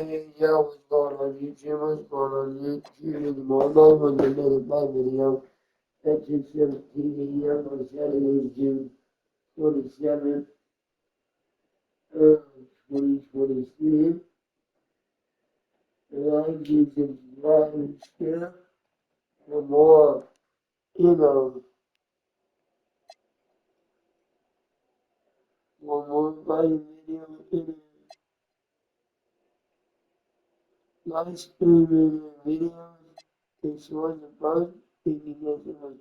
Yeah, what's going on YouTube? What's going on YouTube? In the morning with another my video. That's just 17 a.m. on Saturday, June 27th, 2023. And I give some live share for more, you know, for more my video in live streaming videos. This was about taking us like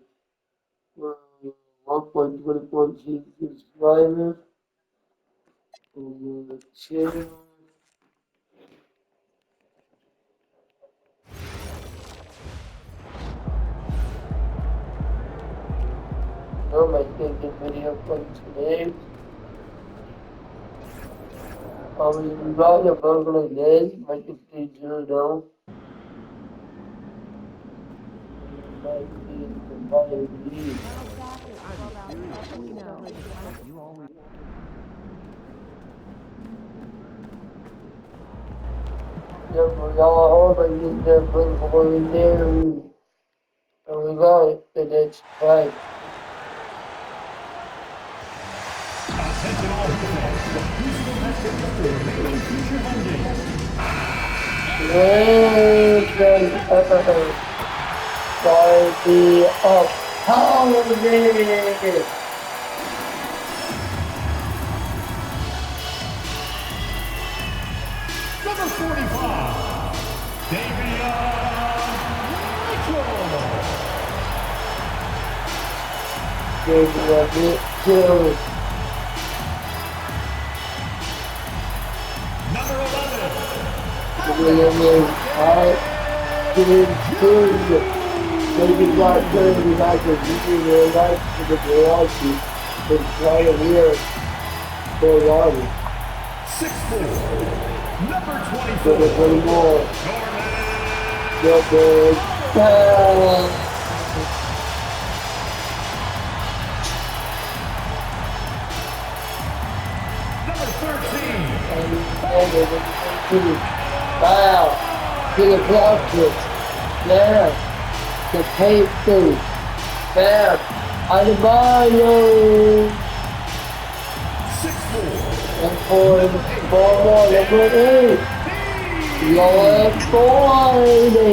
1.24 subscribers on the channel. My favorite video from today. I was about a burger again, like if they do know. Might be the vitamin D. Yeah, we all hope I get that burger in there. And we got it the next fight. Attention all fans, Houston has tickets to the remaining future home games. Party of holiday! Number 45, Davion Number 11, Maybe God turned me like a video their life to the reality and try to hear their water. 6'4", number So there's 24, one more. Norman. Number 10. Number 13, Wow, to the closet, there, the pastry, there, Adebayo, 6'4", and for more, number 8, Lord Brady,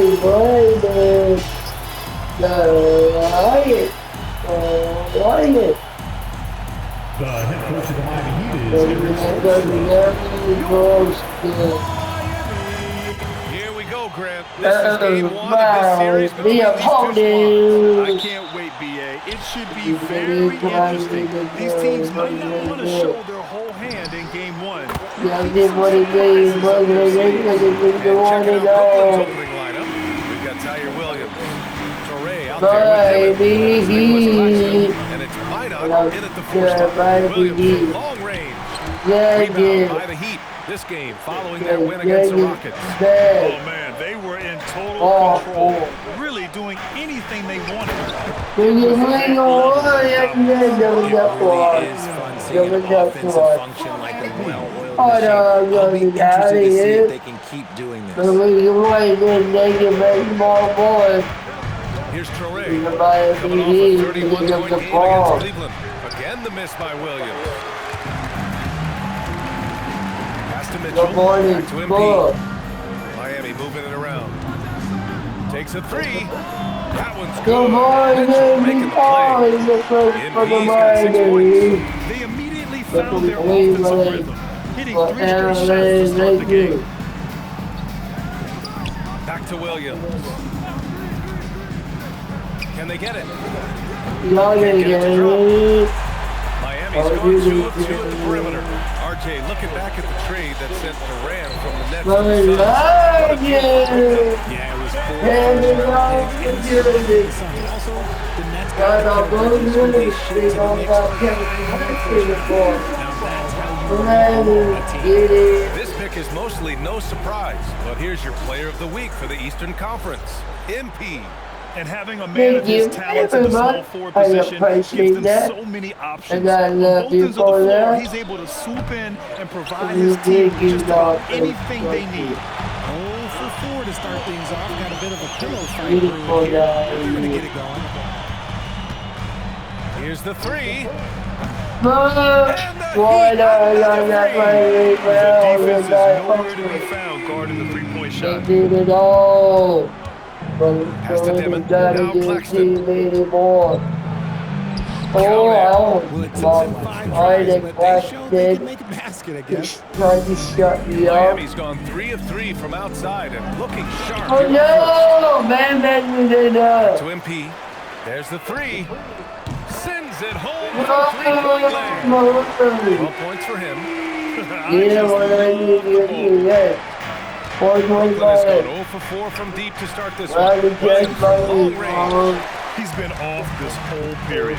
Riot, the head coach of the Miami Heat is Here we go, Grant. This is game one of this series between these two squads. I can't wait, BA. It should be very interesting. These teams might not want to show their whole hand in game one. And check out Brooklyn's opening lineup. We've got Tyre Williams. Torrey out there with him. And it's Minot in at the force. Williams, long range. Rebound by the Heat. This game following their win against the Rockets. Oh man, they were in total control, really doing anything they wanted. It really is fun seeing an offensive function like a well-oiled machine. I'll be interested to see if they can keep doing this. Here's Torrey coming off a 31-point lead against Cleveland. Again, the miss by Williams. Pass to Mitchell. Back to Embiid. Miami moving it around. Takes a three. That one's good. Mitchell making the play. Embiid's got 6 points. They immediately found their offensive rhythm, hitting 3 straight shots to start the game. Back to Williams. Can they get it? Miami's going 2 of 2 at the perimeter. RJ looking back at the trade that sent Durant from the Nets to the Suns. Yeah, it was 4. This pick is mostly no surprise, but here's your player of the week for the Eastern Conference, MP. And having a man Thank of his you talents very in the small much. forward I position gives appreciate them that. so many options. And I On love both you ends of the for floor, that. he's able to swoop in and provide You his team think with you just about got anything they this. need. 0 for 4 to start things off. Got a bit of a pillow fight Beautiful brewing here. guy. They're going to get it going. Here's the three. Why not that way? The Well, defense is and nowhere to be found guarding the three-point they shot. did it all. But Pass to it's Dimon. gotta Now get Claxton. team anymore. Count it. Well, it took them 5 I tries, the but they showed they Claxton. can make a basket, I guess. Trying to shut me up. Miami's gone 3 of 3 from outside and looking sharp. Oh here at no! Man, you did first. To MP. There's the three. Sends it home from three-point land. 12 points for him. Yeah, what I need to do, yes. Brooklyn has gone 0 4.5. for 4 from deep to start this Well, one. we Williams just from long money. range. He's been off this whole period,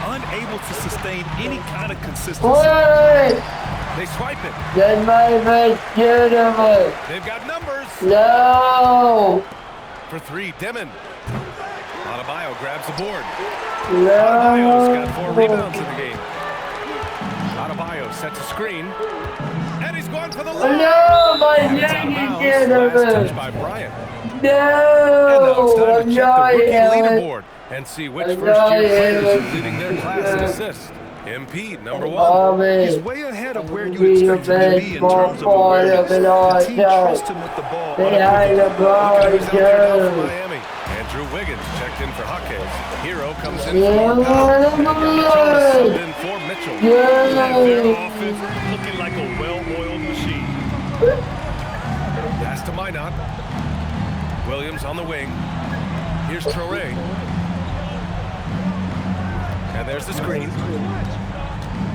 unable to sustain any kind of consistency. What? They swipe it. Then my best gentleman. They've got numbers. No! For three, Dimon. Adebayo grabs the board. Adebayo's got 4 No! rebounds in the game. Adebayo sets a screen. And he's going for the layup. No, my And it's out of lady bounds. Last touch gentleman. by Bryant. And No! now it's time I'm to check not the rookie Ellen. leaderboard and see which I'm first-year not players are Ellen. leading their class in assists. MP, number 1. Mommy. He's way ahead of where you Be the expect him to be best in ball terms of player awareness. of it all The team time. trusts him with the ball. Behind the Look ball, at who's out there now for girl. Miami. Andrew Wiggins checked in for Jaquez. Hero comes in Yeah, for Marpel. And Jonas subbed man. in for Mitchell. And their Yeah. offense looking like a well-oiled machine. Pass to Minot. Williams on the wing. Here's Traore. And there's the screen.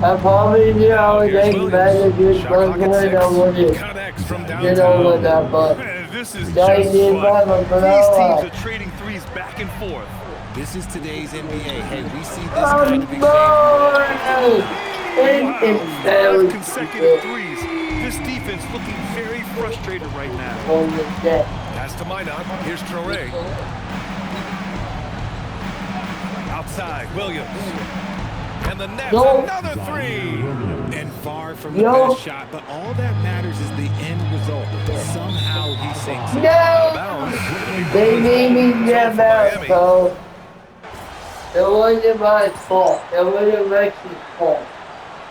I probably knew I was Here's getting better Williams. just Shot by clock the at way I would 6. have Connects from get over downtown. that, but Man, this is I just didn't fun. have a These blowout. teams are trading threes back and forth. This is today's NBA. Hey, we see this kind of exchange more often. Wow, 5 consecutive threes. This defense looking very frustrated right now. On the deck. Pass to Minot. Here's Traore. Outside, Williams. And the Nets, Yo. another three. And far from the Yo. best shot, but all that matters is the end result. Somehow he sinks it. No! Bounds. They made me get back, so it wasn't my fault. It wasn't Rex's fault.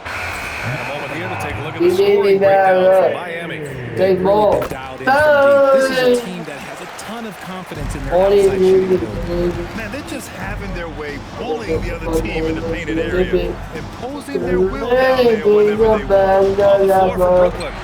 And a moment here to take a look at He the made me scoring mad, breakdown for right? Miami. They more. Dialed in from deep. This is a team that has a ton of confidence in their outside shooting ability. Man, they're just having their way, bullying the other team in the painted area, imposing their will down there whenever they want. On the floor for Brooklyn.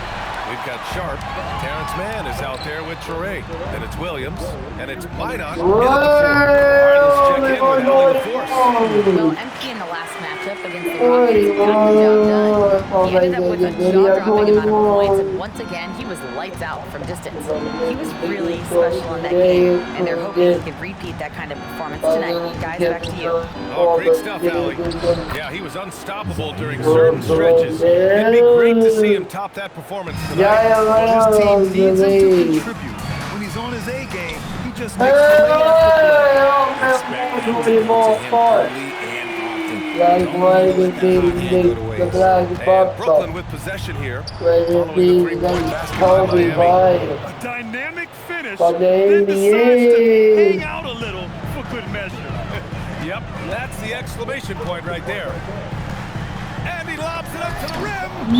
We've got Sharp. Terrence Mann is out there with Traore. Then it's Williams. And it's Minot in at the 4. All right, let's check in with Ellie LaForce. Well, empty in the last matchup against the Rockets got the job done. He ended up with a jaw-dropping amount of points, and once again, he was lights out from distance. He was really special in that game, and they're hoping he could repeat that kind of performance tonight. Guys, back to you. Oh, great stuff, Allie. Yeah, he was unstoppable during certain stretches. It'd be great to see him top that performance tonight. Well, his team needs him to contribute. When he's on his A game, he just makes play after play. And Brooklyn with possession here. Following the three-point basket by Miami. A dynamic finish, then decides to hang out a little for good measure. Yep, that's the exclamation point right there. And he lobs it up to the rim.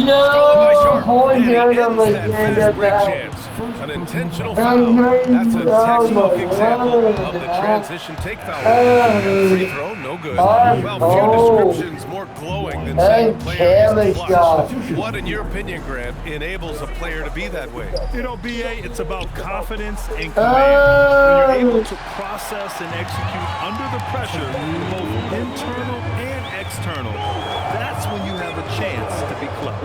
Stolen by Sharp. And he ends that fast break chance. An intentional foul. That's a textbook example of the transition take foul. Free throw, no good. Well, few descriptions more glowing than saying a player is clutch. What, in your opinion, Grant, enables a player to be that way? You know, BA, it's about confidence and command. When you're able to process and execute under the pressure, both internal and external, that's when you have a chance to be clutch.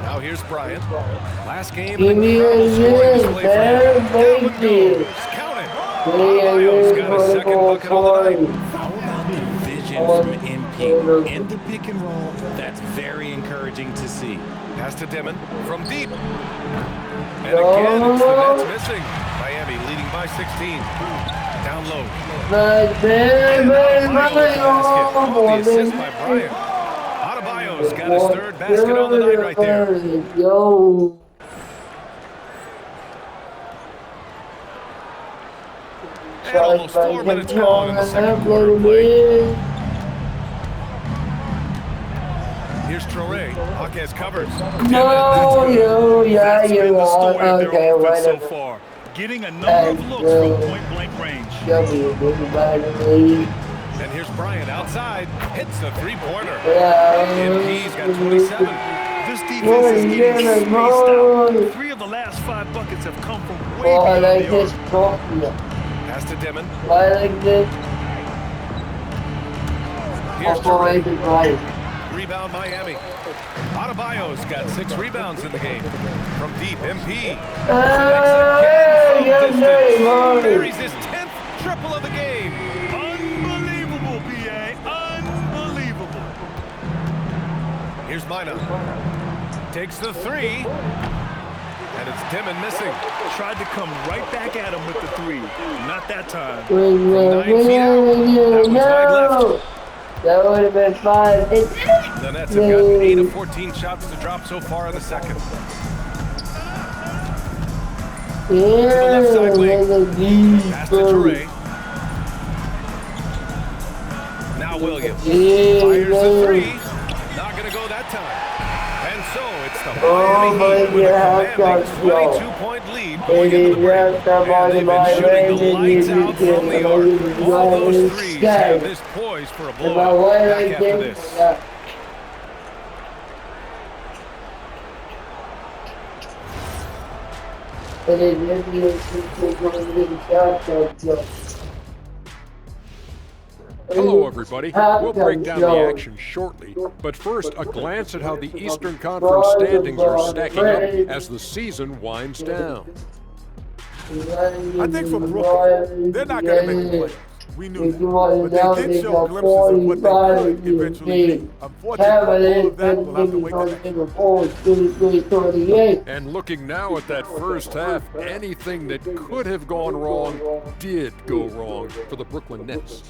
Now here's Bryant. Last game, Give an me incredible a scoring yes, display man, for him. Down thank it you. goes. Count it. Adebayo's got a second bucket on the night. How about the vision from MP? In the pick and roll, that's very encouraging to see. Pass to Dimon from deep. And again, it's the Nets missing. Miami leading by 16. Down low. Nice, And man. Adebayo's basket. Oh, the assist by Oh, Bryant. Adebayo's got his third basket on the night right there. Yo. And almost 4 minutes gone in the second quarter of play. Here's Traore. Hawkes covers. No, yeah, That's been you the are. story of their Okay, offense so whatever. far. Getting a number of looks from point-blank range. And here's Bryant outside. Hits the three-pointer. Yeah. MP's got 27. This defense is getting spaced out. 3 of the last 5 buckets have come from way Oh, I beyond like the this arc. trophy. Pass to Dimon. I like this. Here's Operated Traore. right. Rebound Miami. Adebayo's got 6 rebounds in the game. From deep, MP. Buries his 10th triple of the game. Unbelievable, B.A. Unbelievable. Here's Mina. Takes the 3. And it's Dimon missing. Tried to come right back at him with the 3. Not that time. From 9 feet out. That one's wide left. That would have been 5. The Nets have gotten 8 of 14 shots to drop so far in the second. Yeah, left side wing. Pass to Traore. Now Williams. Fires the 3. Not going to go that time. And so it's the Miami Heat with a commanding 22-point lead going into the break. And they've been shooting the lights out from the arc. All those threes have this poised for a blowout. Back after this. Hello, everybody. We'll break down the action shortly, but first, a glance at how the Eastern Conference standings are stacking up as the season winds down. I think for Brooklyn, they're not going to make the playoffs. We knew that. But they did show glimpses of what they could eventually be. Unfortunately, all of that will have to wait next. And looking now at that first half, anything that could have gone wrong did go wrong for the Brooklyn Nets.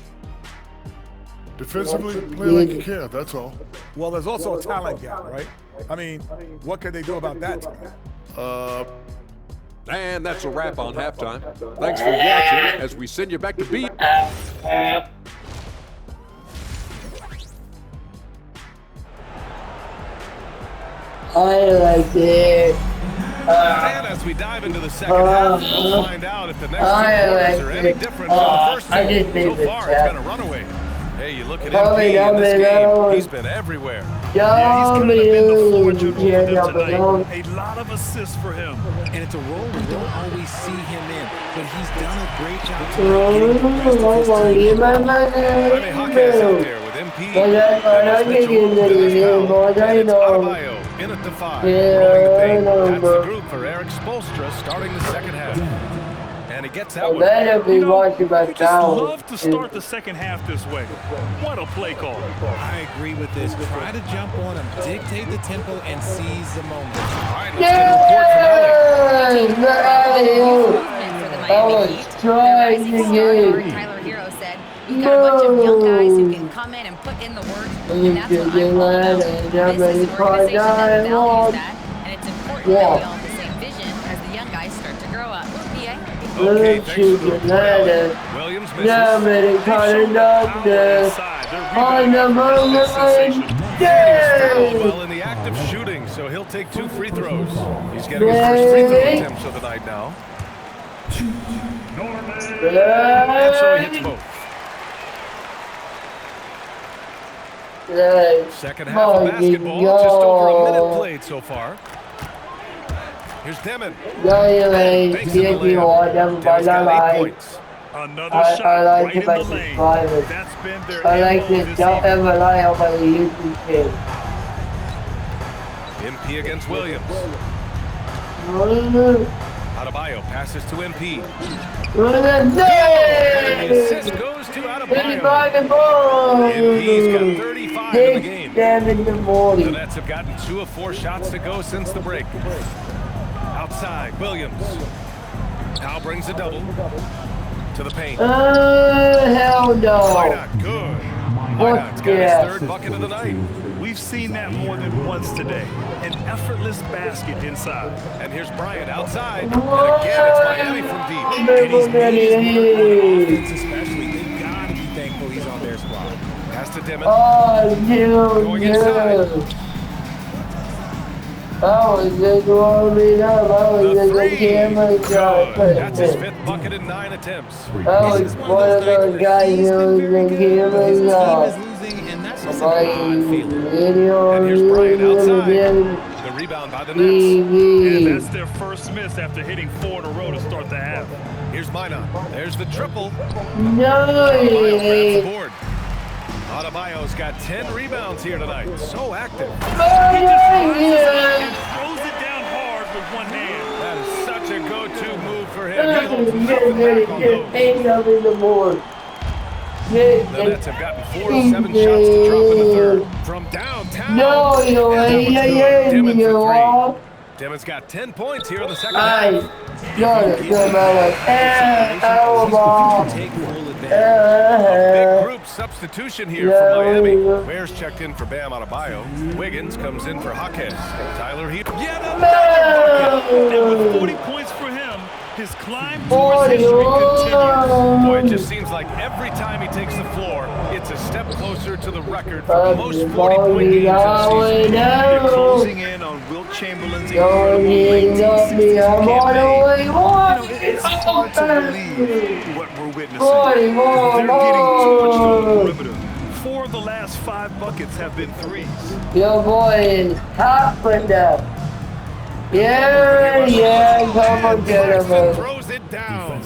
Defensively, play like you care, that's all. Well, there's also a talent gap, right? I mean, what can they do about that? And that's a wrap on halftime. Thanks for watching as we send you back to B. I like it. And as we dive into the second half, we'll find out if the next 2 quarters are any different from the first 2. So far, it's been a runaway. Hey, you look at MP in this game, he's been everywhere. Yeah, he's kind of been the floor general for them tonight. A lot of assists for him. And it's a role we don't always see him in, but he's done a great job getting the best of his team. Jaime Hawkes out there with MP. Dennis Mitchell, Dennis Powell, and it's Adebayo in at the 5. Rolling the paint. That's the group for Eric Spoelstra starting the second half. And he gets that one. You just love to start the second half this way. What a play call. I agree with this. Try to jump on him, dictate the tempo, and seize the moment. All right, let's get a report from Tyler Hero said, "You've got a bunch of young guys who can come in and put in the work, and that's what I'm all about. This is an organization that values that, and it's important that we all have the same vision as the young guys start to grow up." PA? Okay, thanks for the report. Williams misses. Well in the act of shooting, so he'll take 2 free throws. He's getting his first free throw attempts of the night now. And so he hits both. Second half of basketball, just over a minute played so far. Here's Dimon. Makes it the layup. Dimmon's got 8 points. Another shot right in the lane. That's been their MO this evening. MP against Williams. Adebayo passes to MP. And the assist goes to Adebayo. MP's got 35 in the game. The Nets have gotten 2 of 4 shots to go since the break. Outside, Williams. Now brings a double. To To the paint. Hell no. Minot, good. Minot's got his third bucket of the night. We've seen that more than once today. An effortless basket inside. And here's Bryant outside. And again, it's Miami from deep. And he's made his work on offense especially. They've got to be thankful he's on their squad. Pass to Dimon. Oh, dude. Going inside. Oh, is it warming up? Oh, is The it three. the camera shot? Good. That's his 5th bucket in 9 attempts. Oh, it's one of those guys who's the camera shot. And that's just an odd feeling. And here's Bryant outside. The rebound by the Nets. And that's their first miss after hitting 4 in a row to start the half. Here's Minot. There's the triple. No, Adebayo grabs the board. Adebayo's got 10 rebounds here tonight. So active. And throws it down hard with one hand. That is such a go-to move for him. He holds nothing back on those. The Nets have gotten 4 of 7 shots to drop in the third. From downtown. No, you ain't. Dimon You for are. 3. Dimmon's got 10 points here in the second half. Take full advantage. Big group substitution here for Miami. Bears checked in for Bam Adebayo. Wiggins comes in for Jaquez. Tyler Heath. Yeah, And with 40 points for him, his climb towards history continues. Boy, it just seems like every time he takes the floor, it's a step closer to the record for the most 40-point games this season. They're closing in on Wilt Chamberlain's incredible late season campaign. It's hard to believe what we're witnessing. They're getting too much from the perimeter. 4 of the last 5 buckets have been threes. Your boy is hot right now. Yeah, come on, get him. Throws it down.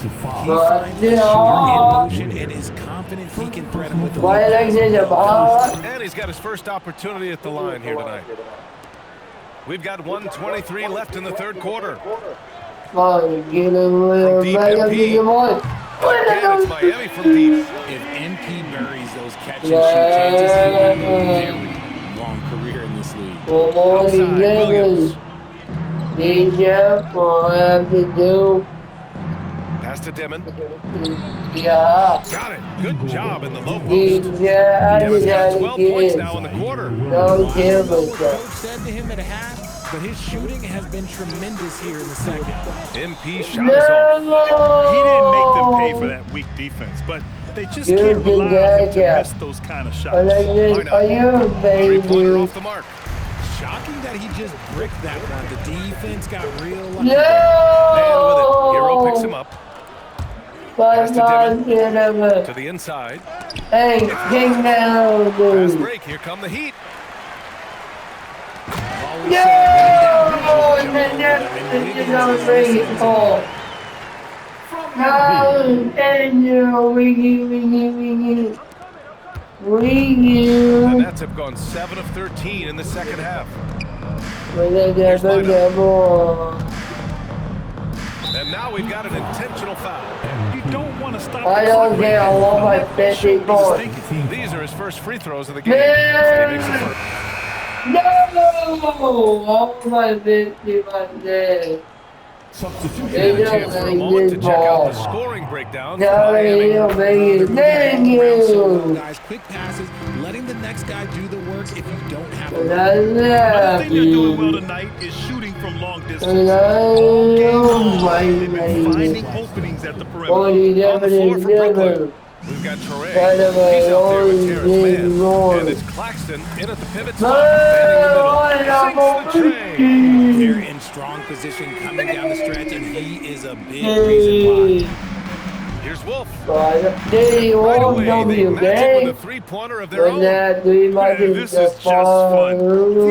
In motion and is confident he can thread him with the Why And he's got his first opportunity at the line here tonight. We've got 1:23 left in the third quarter. Oh, get him. From deep, MP. Again, it's Miami from deep. If NP buries those catch and shoot chances, he'll have a very long career in this league. Outside, Williams. DJ, what I have to do? Pass to Dimon. Yeah. Got it. Good job in the low post. DJ, I Dimmon's got just 12 gotta points get now in the quarter. no camera Coach said to him at half, but his shooting has been tremendous here in the second. MP shot us off. He didn't make them pay for that weak defense, but they just can't rely on him to miss those kind of shots. Are you Three-pointer baby? off the mark. Shocking that he just bricked that one. The defense got real lucky. And with it, Hero picks him up But not get him. to the inside. Hey, king down, Fast dude. break. Here come the Heat. No! And then don't bring it home. No, and you, Wiggy. The Nets have gone 7 of 13 in the second half. And now we've got an intentional foul. You don't want to stop. I don't care, I want my 50 points. These are his first free throws of the game. And he makes the first. No! Oh my 50, my day. And a chance for a moment to check out the scoring breakdown for Golly, Miami. thank you. Guys, quick passes, letting the next guy do the work if you don't have a Another thing they're doing well tonight is shooting from long distance. All game long, they've been finding openings at the perimeter. On the floor for Brooklyn, we've got Torre. He's out there with Terrence Mann. And it's Claxton in at the pivot spot. Sinks the tray. They're in strong position coming down the stretch, and he is a big reason why. Here's Wolf. Right Right away, they match it with a three-pointer of their own. This is just fun.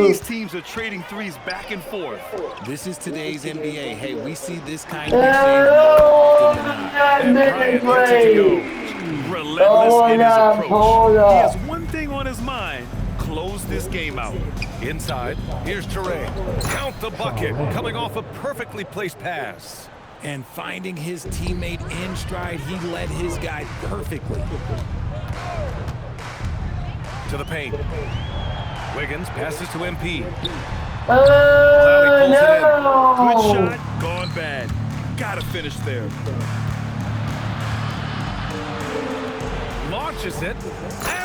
These teams are trading threes back and forth. This is today's NBA. Hey, we see this kind of exchange more often than not. And Bryant gets it to go. Relentless in his approach. He has one thing on his mind: close this game out. Inside, here's Toure. Count the bucket, coming off a perfectly placed pass. And finding his teammate in stride, he led his guy perfectly. To the paint. Wiggins passes to MP. Good no! shot, gone bad. Gotta finish there. Clowney pulls it in. Here's Wolf. Right up. They didn't do it well tonight. Is shooting from long distance. He has one thing on his mind: close this game out. Here's launches it.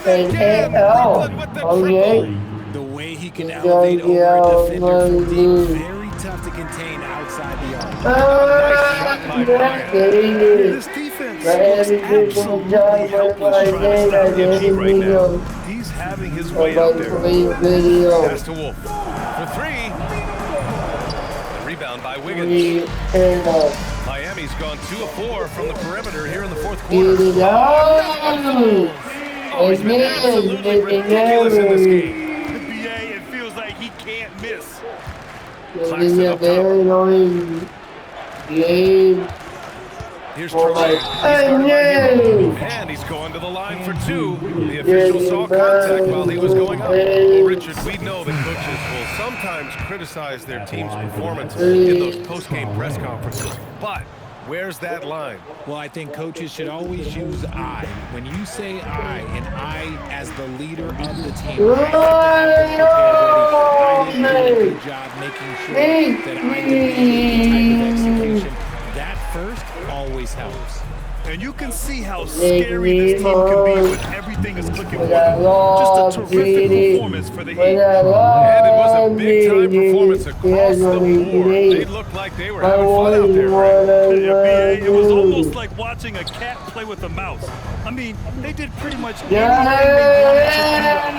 And And again, Brooklyn with the triple. The way he can elevate over a defender from deep, very tough to contain outside the arc. Nice shot by Bryant. This defense looks absolutely helpless trying to stop Embiid right now. He's having his way out there. Pass to Wolf for three. The rebound by Wiggins. Miami's gone 2 of 4 from the perimeter here in the fourth quarter. Oh, he's been absolutely ridiculous in this game. NBA, it feels like he can't miss. Claxton up top. Here's Tremaine. And he's going to the line for 2. The official saw contact while he was going up. Well, Richard, we know that coaches will sometimes criticize their team's performance in those post-game press conferences, but where's that line? Well, I think coaches should always use I. When you say I, and I as the leader of the team, I did a good job making sure that I demanded the type of execution. That first always helps. And you can see how scary this team can be when everything is clicking for them. Just a terrific performance for the Heat. And it was a big-time performance across the board. They looked like they were having fun out there, right? It was almost like watching a cat play with a mouse. I mean, they did pretty much anything they wanted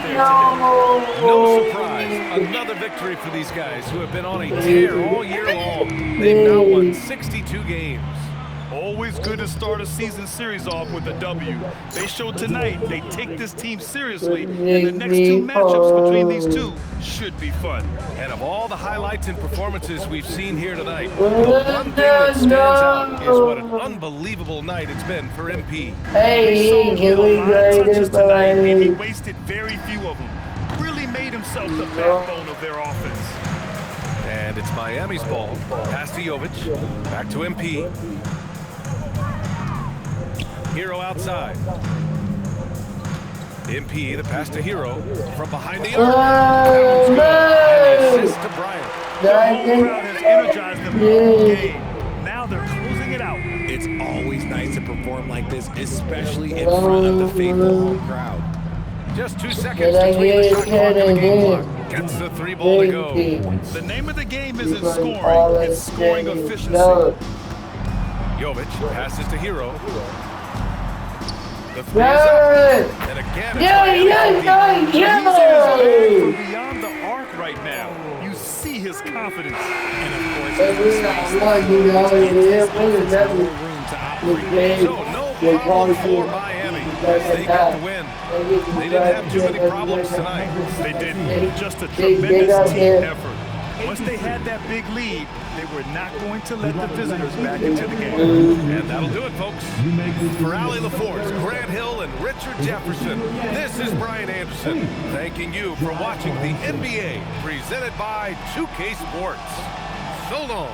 to do out there today. No surprise, another victory for these guys who have been on a tear all year long. They've now won 62 games. Always good to start a season series off with a W. They showed tonight they take this team seriously, and the next 2 matchups between these two should be fun. And of all the highlights and performances we've seen here tonight, the one thing that stands out is what an unbelievable night it's been for MP. Hey, He saw a lot of touches tonight, and he wasted very few of them. Really made himself the backbone of their offense. And it's Miami's ball. Pass to Jovic. Back to MP. Hero outside. MP, the pass to Hero from behind the arc. That one's good. And the assist to Bryant. The whole crowd has energized them all game. Now they're closing it out. It's always nice to perform like this, especially in front of the faithful home crowd. Just 2 seconds between the shot clock and the game clock. Gets the 3 ball to go. The name of the game isn't scoring, it's scoring efficiency. Jovic passes to Hero. The 3 is up. And again, From beyond the arc right now, you see his confidence. And of course, room to operate. So no problem for Miami as they got the win. They didn't have too many problems tonight. They didn't. Just a tremendous team effort. Once they had that big lead, they were not going to let the visitors back into the game. And that'll do it, folks. For Allie LaForce, Grant Hill, and Richard Jefferson, this is Brian Anderson, thanking you for watching the NBA presented by 2K Sports. So long.